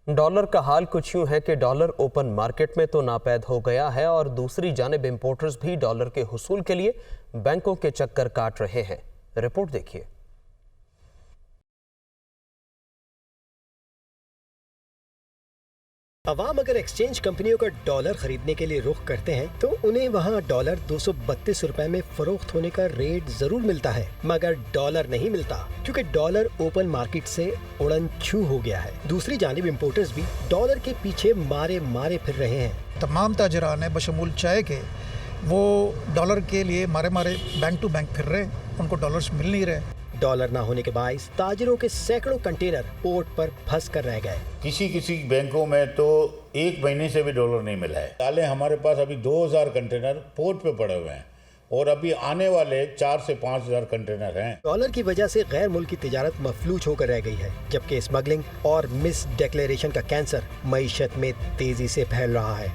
Dollar का हाल कुछ यूं है कि डॉलर ओपन मार्केट में तो नापैद हो गया है और दूसरी जानिब इंपोर्टर्स भी डॉलर के हुसूल के लिए बैंकों के चक्कर काट रहे हैं। रिपोर्ट देखिए। अवाम अगर एक्सचेंज कंपनियों का डॉलर खरीदने के लिए रुख करते हैं तो उन्हें वहां डॉलर 232 रुपए में फरोख्त होने का रेट जरूर मिलता है, मगर डॉलर नहीं मिलता क्योंकि डॉलर ओपन मार्केट से उड़न छू हो गया है। दूसरी जानिब इंपोर्टर्स भी डॉलर के पीछे मारे फिर रहे हैं। तमाम ताजरान है बशमूल चाय के, वो डॉलर के लिए मारे बैंक टू बैंक फिर रहे हैं, उनको डॉलर्स मिल नहीं रहे। डॉलर ना होने के बायस ताजरों के सैकड़ों कंटेनर पोर्ट पर फंस कर रह गए। किसी बैंकों में तो 1 महीने से भी डॉलर नहीं मिला है। हाल हमारे पास अभी 2000 कंटेनर पोर्ट पे पड़े हुए हैं और अभी आने वाले 4 से 5000 कंटेनर हैं। डॉलर की वजह से गैर मुल्की तिजारत मफलूज होकर रह गई है, जबकि स्मगलिंग और मिस डिक्लेरेशन का कैंसर मईशत में तेजी से फैल रहा है।